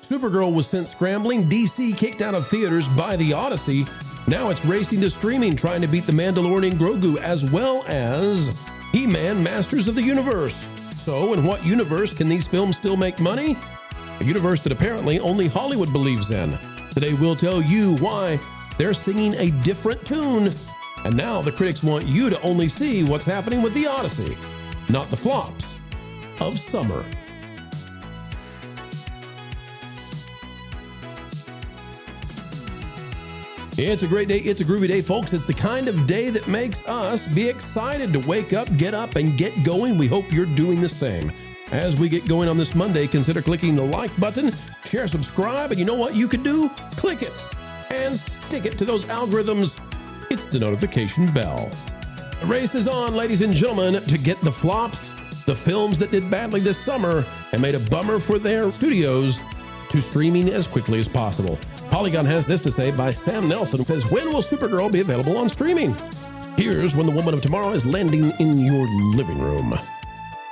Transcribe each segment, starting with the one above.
Supergirl was sent scrambling, DC kicked out of theaters by the Odyssey. Now it's racing to streaming, trying to beat The Mandalorian Grogu, as well as He-Man Masters of the Universe. So, in what universe can these films still make money? A universe that apparently only Hollywood believes in. Today we'll tell you why they're singing a different tune. And now the critics want you to only see what's happening with the Odyssey, not the flops of summer. It's a great day. It's a groovy day, folks. It's the kind of day that makes us be excited to wake up, get up, and get going. We hope you're doing the same. As we get going on this Monday, consider clicking the like button, share, subscribe, and you know what you can do? Click it and stick it to those algorithms. It's the notification bell. The race is on, ladies and gentlemen, to get the flops, the films that did badly this summer and made a bummer for their studios, to streaming as quickly as possible. Polygon has this to say by Sam Nelson. It says, when will Supergirl be available on streaming? Here's when the woman of tomorrow is landing in your living room.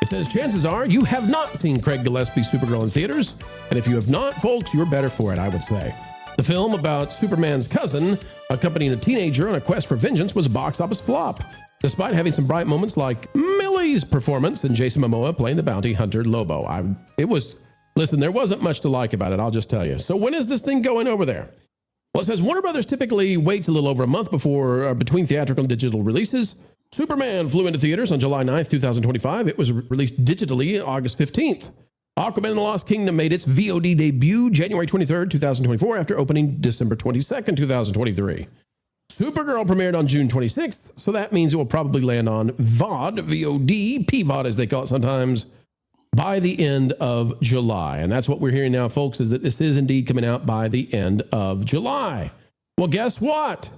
It says, chances are you have not seen Craig Gillespie's Supergirl in theaters. And if you have not, folks, you're better for it, I would say. The film about Superman's cousin accompanying a teenager on a quest for vengeance was a box office flop, despite having some bright moments like Millie's performance and Jason Momoa playing the bounty hunter Lobo. Listen, there wasn't much to like about it, I'll just tell you. So when is this thing going over there? Well, it says Warner Brothers typically waits a little over a month between theatrical and digital releases. Superman flew into theaters on July 9th, 2025. It was released digitally August 15th. Aquaman and the Lost Kingdom made its VOD debut January 23rd, 2024, after opening December 22nd, 2023. Supergirl premiered on June 26th, so that means it will probably land on VOD, PVOD as they call it sometimes, by the end of July. And that's what we're hearing now, folks, is that this is indeed coming out by the end of July. Well, guess what?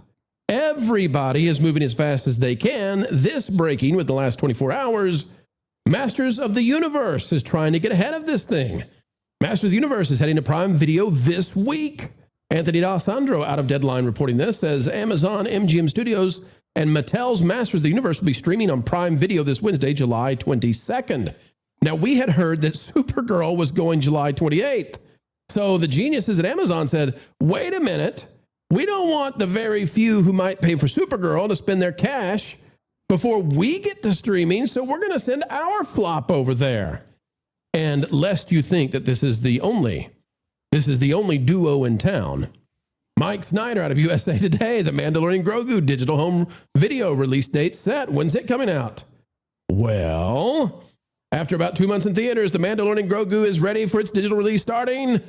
Everybody is moving as fast as they can. This breaking with the last 24 hours, Masters of the Universe is trying to get ahead of this thing. Masters of the Universe is heading to Prime Video this week. Anthony D'Alessandro out of Deadline reporting this, says Amazon, MGM Studios, and Mattel's Masters of the Universe will be streaming on Prime Video this Wednesday, July 22nd. Now, we had heard that Supergirl was going July 28th. So the geniuses at Amazon said, wait a minute, we don't want the very few who might pay for Supergirl to spend their cash before we get to streaming, so we're going to send our flop over there. And lest you think that this is the only duo in town, Mike Snyder out of USA Today, The Mandalorian Grogu digital home video release date set. When's it coming out? Well, after about 2 months in theaters, The Mandalorian Grogu is ready for its digital release starting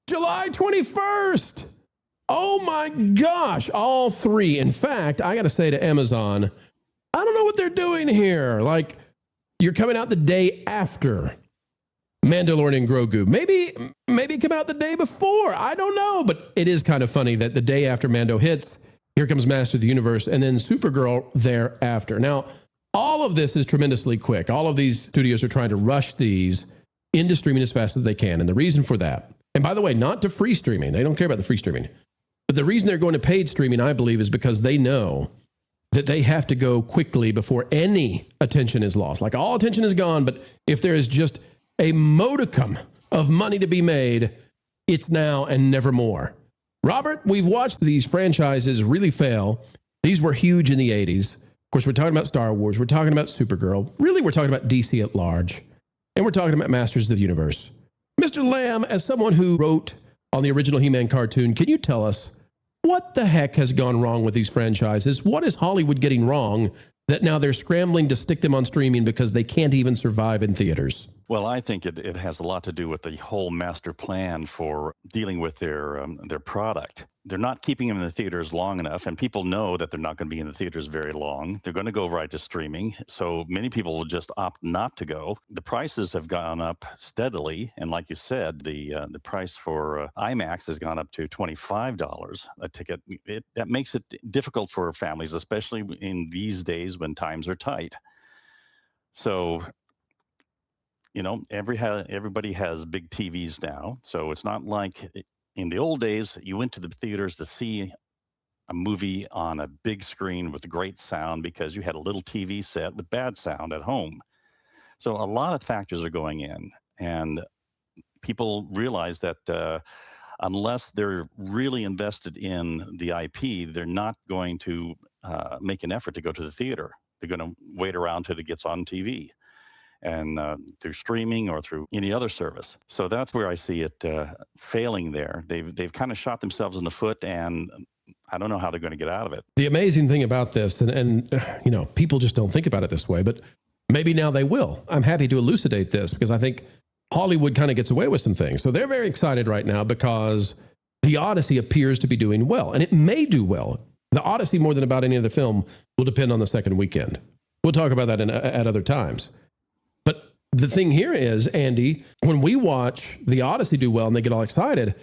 July 21st. Oh my gosh, all three. In fact, I got to say to Amazon, I don't know what they're doing here. Like, you're coming out the day after Mandalorian Grogu. Maybe come out the day before. I don't know, but it is kind of funny that the day after Mando hits, here comes Master of the Universe, and then Supergirl thereafter. Now, all of this is tremendously quick. All of these studios are trying to rush these into streaming as fast as they can. And the reason for that, and by the way, not to free streaming. They don't care about the free streaming. But the reason they're going to paid streaming, I believe, is because they know that they have to go quickly before any attention is lost. Like, all attention is gone, but if there is just a modicum of money to be made, it's now and never more. Robert, we've watched these franchises really fail. These were huge in the 80s. Of course, we're talking about Star Wars. We're talking about Supergirl. Really, we're talking about DC at large. And we're talking about Masters of the Universe. Mr. Lamb, as someone who wrote on the original He-Man cartoon, can you tell us what the heck has gone wrong with these franchises? What is Hollywood getting wrong that now they're scrambling to stick them on streaming because they can't even survive in theaters? Well, I think it has a lot to do with the whole master plan for dealing with their product. They're not keeping them in the theaters long enough, and people know that they're not going to be in the theaters very long. They're going to go right to streaming, so many people will just opt not to go. The prices have gone up steadily, and like you said, the price for IMAX has gone up to $25 a ticket. That makes it difficult for families, especially in these days when times are tight. So, you know, everybody has big TVs now, so it's not like in the old days you went to the theaters to see a movie on a big screen with great sound because you had a little TV set with bad sound at home. So a lot of factors are going in, and people realize that unless they're really invested in the IP, they're not going to make an effort to go to the theater. They're going to wait around till it gets on TV and through streaming or through any other service. So that's where I see it failing there. They've kind of shot themselves in the foot, and I don't know how they're going to get out of it. The amazing thing about this, and you know, people just don't think about it this way, but maybe now they will. I'm happy to elucidate this because I think Hollywood kind of gets away with some things. So they're very excited right now because the Odyssey appears to be doing well, and it may do well. The Odyssey, more than about any other film, will depend on the second weekend. We'll talk about that at other times. But the thing here is, Andy, when we watch the Odyssey do well and they get all excited,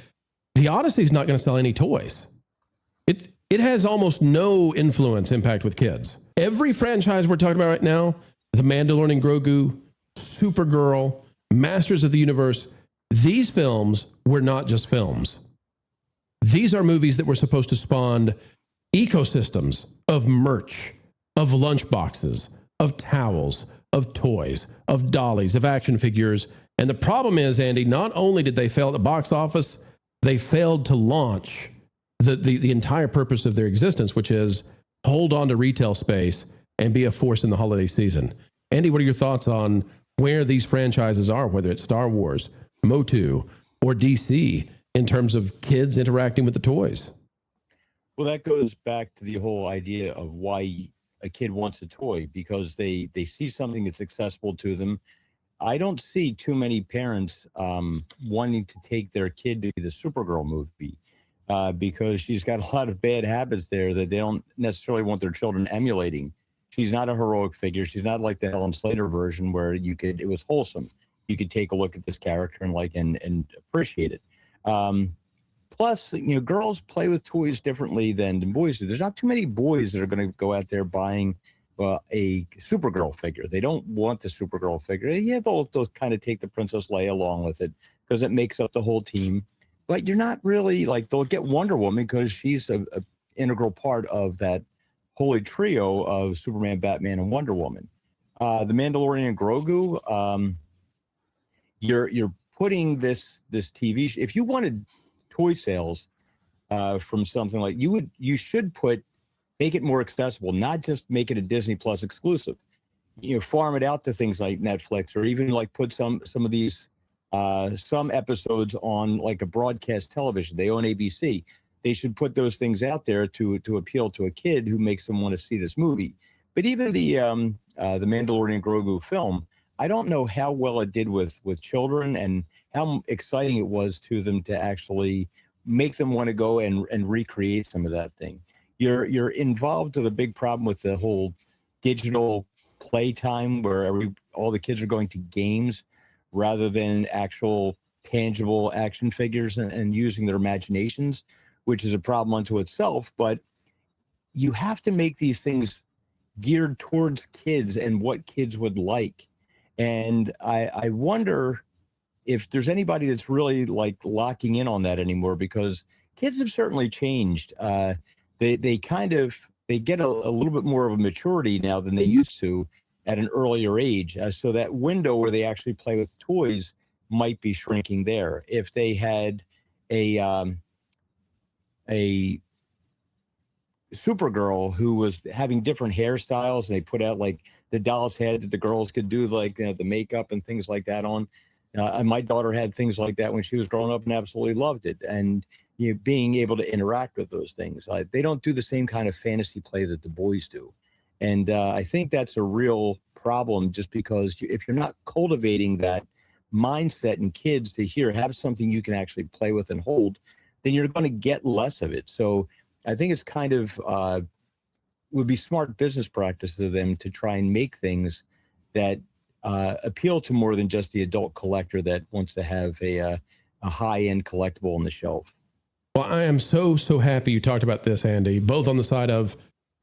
the Odyssey's not going to sell any toys. It has almost no impact with kids. Every franchise we're talking about right now, The Mandalorian and Grogu, Supergirl, Masters of the Universe, these films were not just films. These are movies that were supposed to spawn ecosystems of merch, of lunchboxes, of towels, of toys, of dollies, of action figures. And the problem is, Andy, not only did they fail at the box office, they failed to launch the entire purpose of their existence, which is hold on to retail space and be a force in the holiday season. Andy, what are your thoughts on where these franchises are, whether it's Star Wars, Motu, or DC, in terms of kids interacting with the toys? Well, that goes back to the whole idea of why a kid wants a toy, because they see something that's accessible to them. I don't see too many parents wanting to take their kid to the Supergirl movie because she's got a lot of bad habits there that they don't necessarily want their children emulating. She's not a heroic figure. She's not like the Helen Slater version where it was wholesome. You could take a look at this character and appreciate it. Plus, you know, girls play with toys differently than boys do. There's not too many boys that are going to go out there buying a Supergirl figure. They don't want the Supergirl figure. Yeah, they'll kind of take the Princess Leia along with it because it makes up the whole team. But you're not really like, they'll get Wonder Woman because she's a integral part of that holy trio of Superman, Batman, and Wonder Woman. The Mandalorian and Grogu, you're putting this TV if you wanted toy sales from something like you should make it more accessible, not just make it a Disney Plus exclusive. You know, farm it out to things like Netflix, or even like put some of these some episodes on like a broadcast television. They own ABC. They should put those things out there to appeal to a kid who makes them want to see this movie. But even the Mandalorian Grogu film, I don't know how well it did with children and how exciting it was to them to actually make them want to go and recreate some of that thing. You're involved with a big problem with the whole digital playtime where all the kids are going to games rather than actual tangible action figures and using their imaginations, which is a problem unto itself. But you have to make these things geared towards kids and what kids would like. And I wonder if there's anybody that's really like locking in on that anymore, because kids have certainly changed. They get a little bit more of a maturity now than they used to at an earlier age. So that window where they actually play with toys might be shrinking there. If they had a Supergirl who was having different hairstyles, and they put out like the doll's head that the girls could do, like the makeup and things like that on. And my daughter had things like that when she was growing up and absolutely loved it. And being able to interact with those things, they don't do the same kind of fantasy play that the boys do. And I think that's a real problem, just because if you're not cultivating that mindset in kids to have something you can actually play with and hold, then you're going to get less of it. So I think it's kind of would be smart business practice of them to try and make things that appeal to more than just the adult collector that wants to have a high-end collectible on the shelf. Well, I am so happy you talked about this, Andy, both on the side of,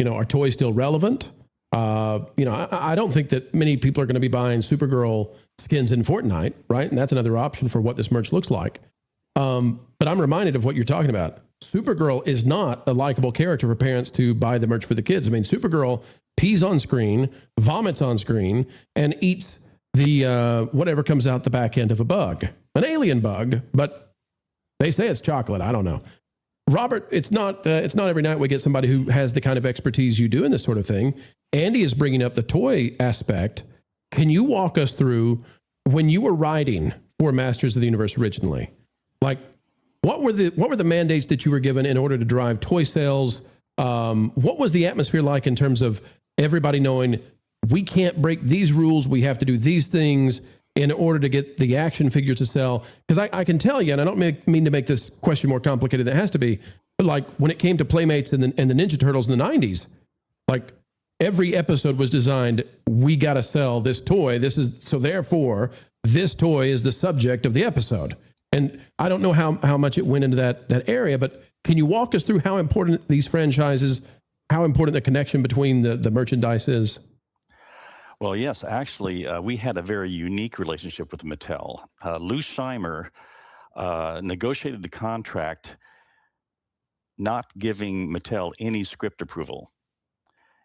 are toys still relevant? I don't think that many people are going to be buying Supergirl skins in Fortnite, right? And that's another option for what this merch looks like. But I'm reminded of what you're talking about. Supergirl is not a likable character for parents to buy the merch for the kids. I mean, Supergirl pees on screen, vomits on screen, and eats the whatever comes out the back end of a bug, an alien bug, but they say it's chocolate. I don't know. Robert, it's not every night we get somebody who has the kind of expertise you do in this sort of thing. Andy is bringing up the toy aspect. Can you walk us through when you were writing for Masters of the Universe originally? Like, what were the mandates that you were given in order to drive toy sales? What was the atmosphere like in terms of everybody knowing we can't break these rules, we have to do these things in order to get the action figures to sell? Because I can tell you, and I don't mean to make this question more complicated than it has to be, but like when it came to Playmates and the Ninja Turtles in the 90s, like every episode was designed, we got to sell this toy. So therefore, this toy is the subject of the episode. And I don't know how much it went into that area, but can you walk us through how important these franchises, how important the connection between the merchandise is? Well, yes, actually, we had a very unique relationship with Mattel. Lou Scheimer negotiated the contract not giving Mattel any script approval.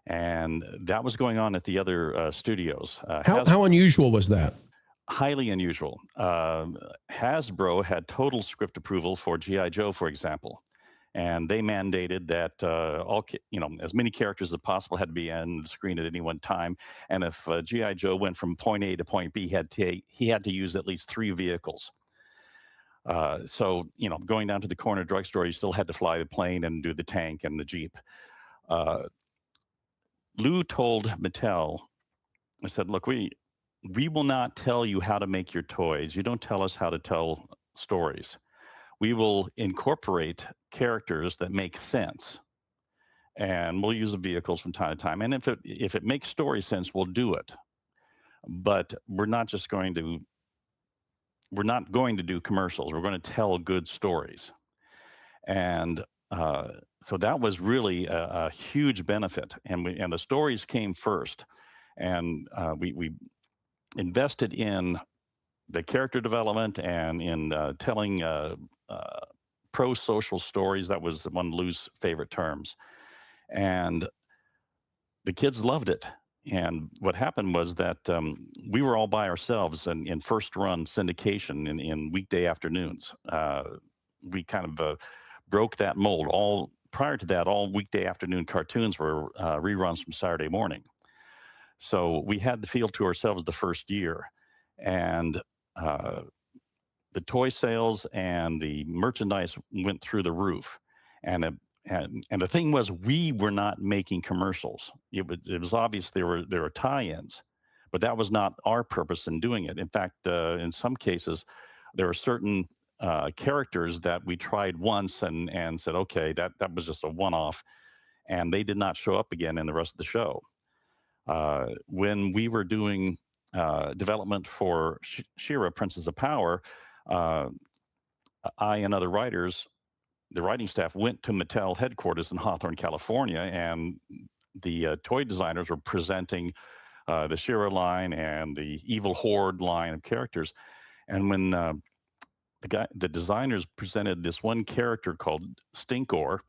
And that was going on at the other studios. How unusual was that? Highly unusual. Hasbro had total script approval for G.I. Joe, for example. And they mandated that as many characters as possible had to be on the screen at any one time. And if G.I. Joe went from point A to point B, he had to use at least 3 vehicles. So going down to the corner drugstore, you still had to fly the plane and do the tank and the Jeep. Lou told Mattel, I said, look, we will not tell you how to make your toys. You don't tell us how to tell stories. We will incorporate characters that make sense, and we'll use the vehicles from time to time. And if it makes story sense, we'll do it. But we're not going to do commercials. We're going to tell good stories. And so that was really a huge benefit. And the stories came first. And we invested in the character development and in telling pro-social stories. That was one of Lou's favorite terms. And the kids loved it. And what happened was that we were all by ourselves in first run syndication in weekday afternoons. We kind of broke that mold. Prior to that, all weekday afternoon cartoons were reruns from Saturday morning. So we had the field to ourselves the first year. And the toy sales and the merchandise went through the roof. And the thing was, we were not making commercials. It was obvious there were tie-ins, but that was not our purpose in doing it. In fact, in some cases, there are certain characters that we tried once and said, okay, that was just a one-off, and they did not show up again in the rest of the show. When we were doing development for She-Ra, Princess of Power, I and other writers, the writing staff, went to Mattel headquarters in Hawthorne, California, and the toy designers were presenting the She-Ra line and the Evil Horde line of characters. And when the designers presented this one character called Stinkor,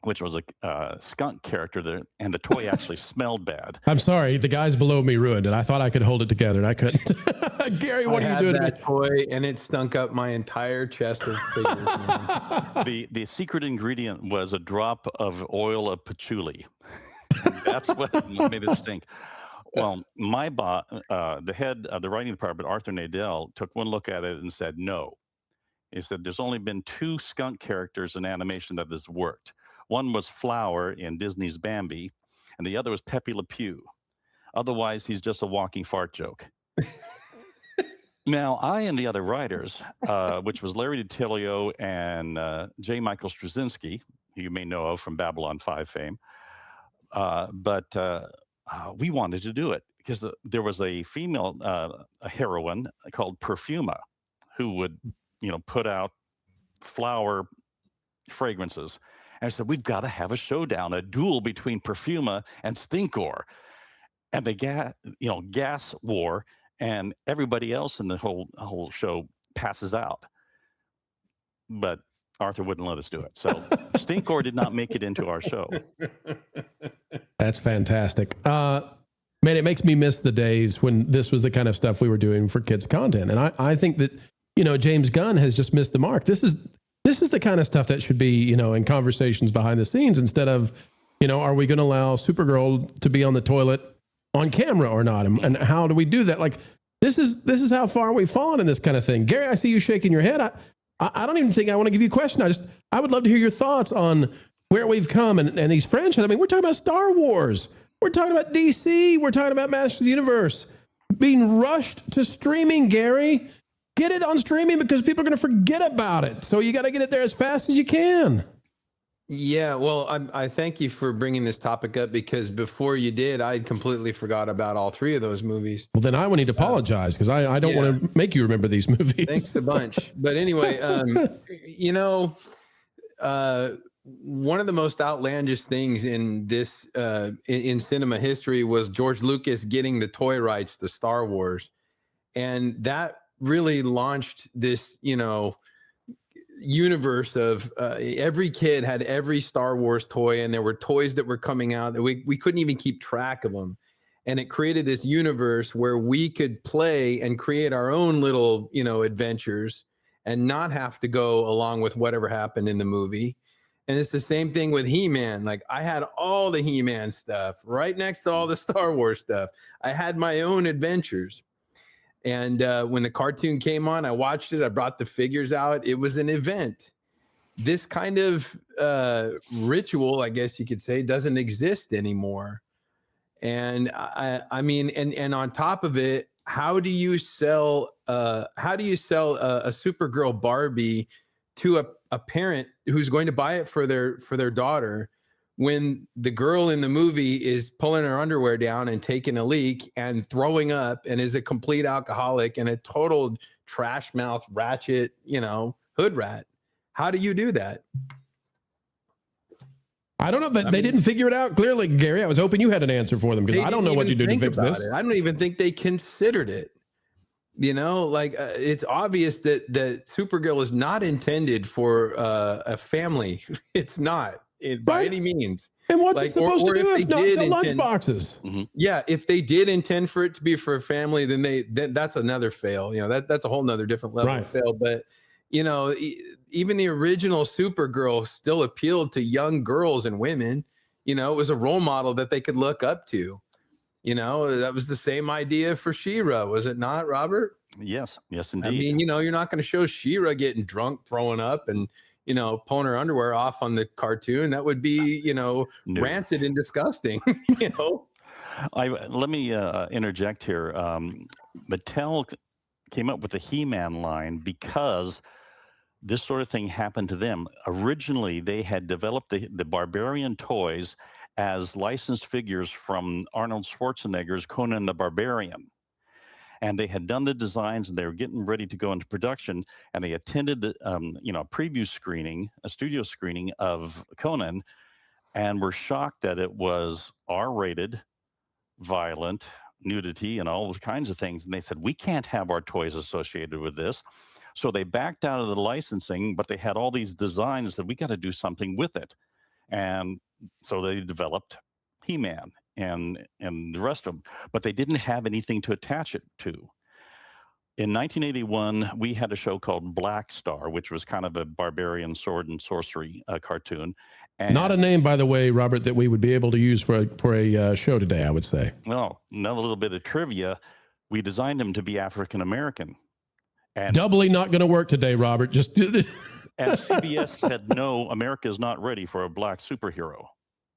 which was a skunk character, and the toy actually smelled bad. I'm sorry, the guys below me ruined it. I thought I could hold it together, and I couldn't. Gary, what are you doing? I had that toy, and it stunk up my entire chest of figures. The secret ingredient was a drop of oil of patchouli. That's what made it stink. Well, the head of the writing department, Arthur Nadell, took one look at it and said no. He said, there's only been 2 skunk characters in animation that has worked. One was Flower in Disney's Bambi, and the other was Pepe Le Pew. Otherwise, he's just a walking fart joke. Now, I and the other writers, which was Larry DiTilio and J. Michael Straczynski, who you may know of from Babylon 5 fame, but we wanted to do it because there was a female a heroine called Perfuma who would, put out flower fragrances. And I said, we've got to have a showdown, a duel between Perfuma and Stinkor. And the gas war, and everybody else in the whole show passes out. But Arthur wouldn't let us do it. So Stinkor did not make it into our show. That's fantastic. Man, it makes me miss the days when this was the kind of stuff we were doing for kids' content. And I think that, James Gunn has just missed the mark. This is the kind of stuff that should be, in conversations behind the scenes instead of, are we going to allow Supergirl to be on the toilet on camera or not? And how do we do that? Like, this is how far we've fallen in this kind of thing. Gary, I see you shaking your head. I don't even think I want to give you a question. I would love to hear your thoughts on where we've come and these franchises. I mean, we're talking about Star Wars. We're talking about DC. We're talking about Masters of the Universe being rushed to streaming, Gary. Get it on streaming because people are going to forget about it. So you got to get it there as fast as you can. Yeah, well, I thank you for bringing this topic up because before you did, I completely forgot about all three of those movies. Well, then I will need to apologize because I don't want to make you remember these movies. Thanks a bunch. But anyway, one of the most outlandish things in this in cinema history was George Lucas getting the toy rights to Star Wars, and that really launched this, universe of every kid had every Star Wars toy, and there were toys that were coming out that we couldn't even keep track of them, and it created this universe where we could play and create our own little adventures and not have to go along with whatever happened in the movie. And it's the same thing with He-Man. Like, I had all the He-Man stuff right next to all the Star Wars stuff. I had my own adventures. And when the cartoon came on, I watched it. I brought the figures out. It was an event. This kind of ritual, I guess you could say, doesn't exist anymore. And I mean, and on top of it, how do you sell a Supergirl Barbie to a parent who's going to buy it for their daughter when the girl in the movie is pulling her underwear down and taking a leak and throwing up and is a complete alcoholic and a total trash mouth ratchet, hood rat? How do you do that? I don't know, but they didn't figure it out clearly, Gary. I was hoping you had an answer for them because I don't know what you do to fix this. I don't even think they considered it. It's obvious that Supergirl is not intended for a family. It's not by any means. And what's it supposed to do if not sell lunchboxes? Mm-hmm. Yeah, if they did intend for it to be for a family, then that's another fail. That's a whole nother different level of fail. But even the original Supergirl still appealed to young girls and women. It was a role model that they could look up to. That was the same idea for She-Ra, was it not, Robert? Yes, indeed. I mean, you're not going to show She-Ra getting drunk, throwing up, and pulling her underwear off on the cartoon. That would be, rancid and disgusting. Let me interject here. Mattel came up with the He-Man line because this sort of thing happened to them. Originally, they had developed the Barbarian toys as licensed figures from Arnold Schwarzenegger's Conan the Barbarian. And they had done the designs and they were getting ready to go into production. And they attended the, preview screening, a studio screening of Conan, and were shocked that it was R-rated, violent, nudity, and all those kinds of things. And they said, we can't have our toys associated with this. So they backed out of the licensing, but they had all these designs that we got to do something with it. And so they developed He-Man and the rest of them, but they didn't have anything to attach it to. In 1981, we had a show called Black Star, which was kind of a barbarian sword and sorcery cartoon. And not a name, by the way, Robert, that we would be able to use for a show today, I would say. Well, another little bit of trivia. We designed him to be African-American. And doubly not going to work today, Robert. Just and CBS said, no, America is not ready for a black superhero.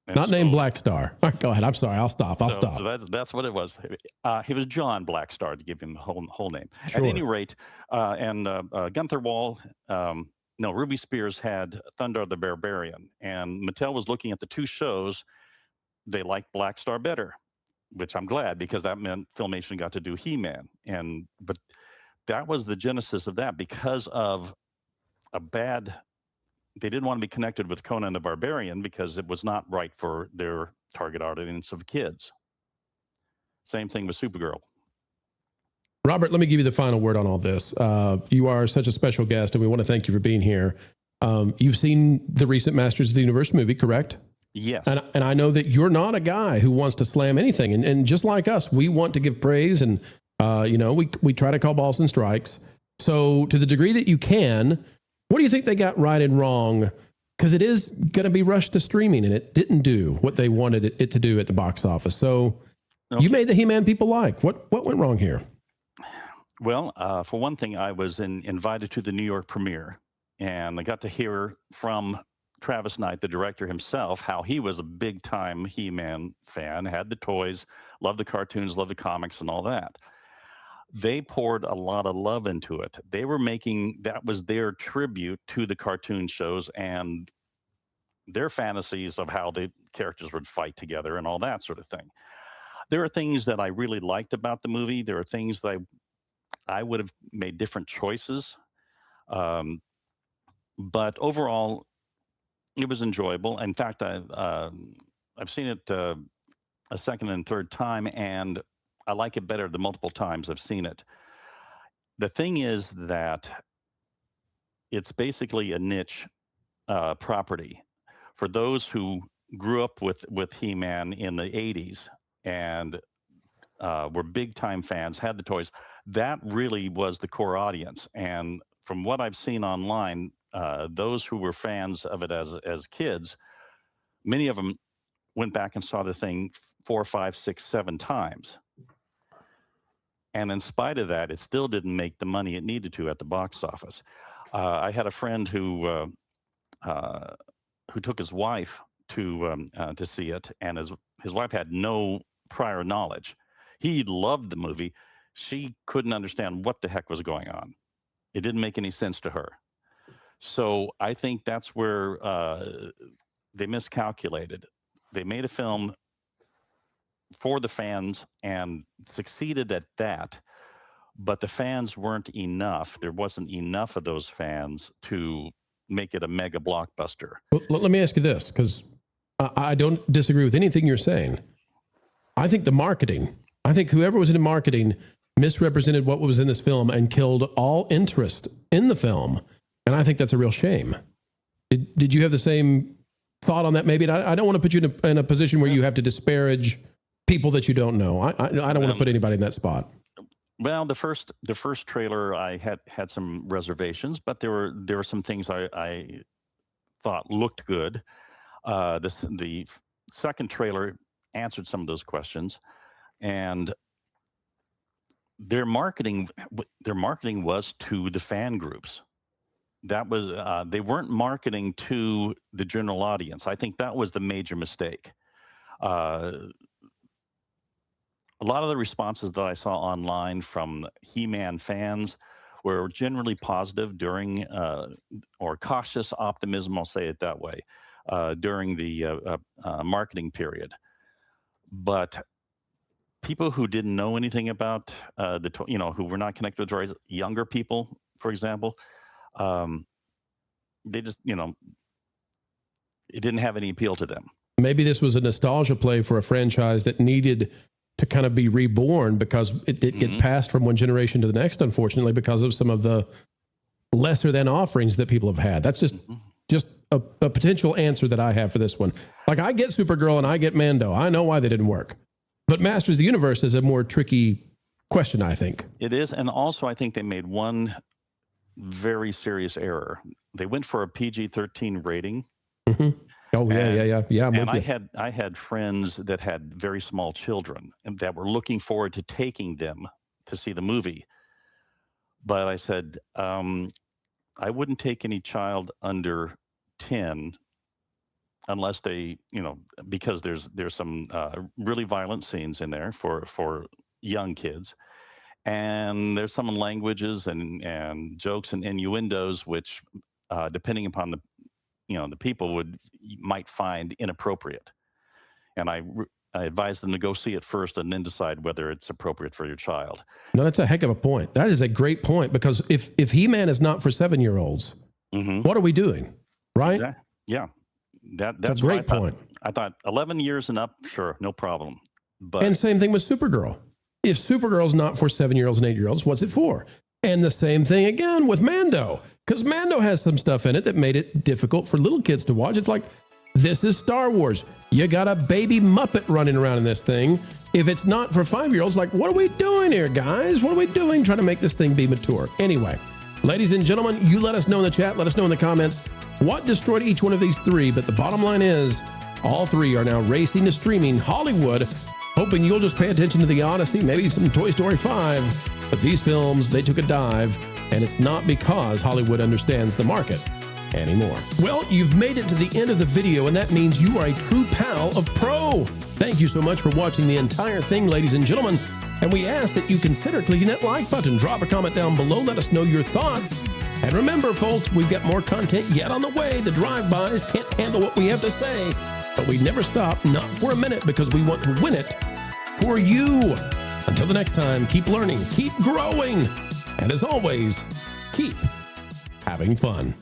And not named Black Star. All right, go ahead. I'm sorry. I'll stop. So that's what it was. He was John Blackstar, to give him the whole name. Sure. At any rate, Gunther Wall, Ruby Spears had Thunder the Barbarian, and Mattel was looking at the two shows. They liked Blackstar better, which I'm glad, because that meant Filmation got to do He-Man. But that was the genesis of that, because of they didn't want to be connected with Conan the Barbarian because it was not right for their target audience of kids. Same thing with Supergirl. Robert, let me give you the final word on all this. You are such a special guest, and we want to thank you for being here. You've seen the recent Masters of the Universe movie, correct? Yes. And I know that you're not a guy who wants to slam anything. And just like us, we want to give praise and, we try to call balls and strikes. So to the degree that you can, what do you think they got right and wrong? Because it is going to be rushed to streaming and it didn't do what they wanted it to do at the box office. So you made the He-Man people like. What went wrong here? Well, for one thing, I was invited to the New York premiere, and I got to hear from Travis Knight, the director himself, how he was a big-time He-Man fan, had the toys, loved the cartoons, loved the comics, and all that. They poured a lot of love into it. They were that was their tribute to the cartoon shows and their fantasies of how the characters would fight together and all that sort of thing. There are things that I really liked about the movie. There are things that I would have made different choices. But overall, it was enjoyable. In fact, I've seen it a second and third time, and I like it better the multiple times I've seen it. The thing is that it's basically a niche property for those who grew up with He-Man in the 80s and were big-time fans, had the toys. That really was the core audience. And from what I've seen online, those who were fans of it as kids, many of them went back and saw the thing 4, 5, 6, 7 times. And in spite of that, it still didn't make the money it needed to at the box office. I had a friend who took his wife to see it, and his wife had no prior knowledge. He loved the movie. She couldn't understand what the heck was going on. It didn't make any sense to her. So I think that's where they miscalculated. They made a film for the fans and succeeded at that, but the fans weren't enough. There wasn't enough of those fans to make it a mega blockbuster. Well, let me ask you this, because I don't disagree with anything you're saying. I think whoever was in marketing misrepresented what was in this film and killed all interest in the film. And I think that's a real shame. Did you have the same thought on that? Maybe. And I don't want to put you in a position where you have to disparage people that you don't know. I don't want to put anybody in that spot. Well, the first trailer, I had some reservations, but there were some things I thought looked good. The second trailer answered some of those questions, and their marketing was to the fan groups. That was they weren't marketing to the general audience. I think that was the major mistake. A lot of the responses that I saw online from He-Man fans were generally positive during, or cautious optimism, I'll say it that way, during the marketing period. But people who didn't know anything about who were not connected with toys, younger people, for example, they just, it didn't have any appeal to them. Maybe this was a nostalgia play for a franchise that needed to kind of be reborn because it get passed from one generation to the next, unfortunately, because of some of the lesser than offerings that people have had. That's just a potential answer that I have for this one. Like, I get Supergirl and I get Mando. I know why they didn't work. But Masters of the Universe is a more tricky question, I think. It is. And also, I think they made one very serious error. They went for a PG-13 rating. Mm-hmm. Oh, yeah. And I had friends that had very small children and that were looking forward to taking them to see the movie. But I said, I wouldn't take any child under 10 unless they, because there's some really violent scenes in there for young kids. And there's some languages and jokes and innuendos, which depending upon the people might find inappropriate. And I advise them to go see it first and then decide whether it's appropriate for your child. No, that's a heck of a point. That is a great point, because if He-Man is not for 7-year-olds, what are we doing? Right? Exactly. Yeah. That's a great point. I thought 11 years and up, sure, no problem. And same thing with Supergirl. If Supergirl's not for 7-year-olds and 8-year-olds, what's it for? And the same thing again with Mando, because Mando has some stuff in it that made it difficult for little kids to watch. It's like This is Star Wars. You got a baby Muppet running around in this thing. If it's not for 5-year-olds, like, what are we doing here, guys? What are we doing trying to make this thing be mature? Anyway, ladies and gentlemen, you let us know in the chat. Let us know in the comments what destroyed each one of these three. But the bottom line is, all three are now racing to streaming. Hollywood, hoping you'll just pay attention to the Odyssey, maybe some Toy Story 5. But these films, they took a dive, and it's not because Hollywood understands the market anymore. Well, you've made it to the end of the video, and that means you are a true pal of Pro. Thank you so much for watching the entire thing, ladies and gentlemen. And we ask that you consider clicking that like button. Drop a comment down below. Let us know your thoughts. And remember, folks, we've got more content yet on the way. The drive-bys can't handle what we have to say. But we never stop, not for a minute, because we want to win it for you. Until the next time, keep learning, keep growing, and as always, keep having fun.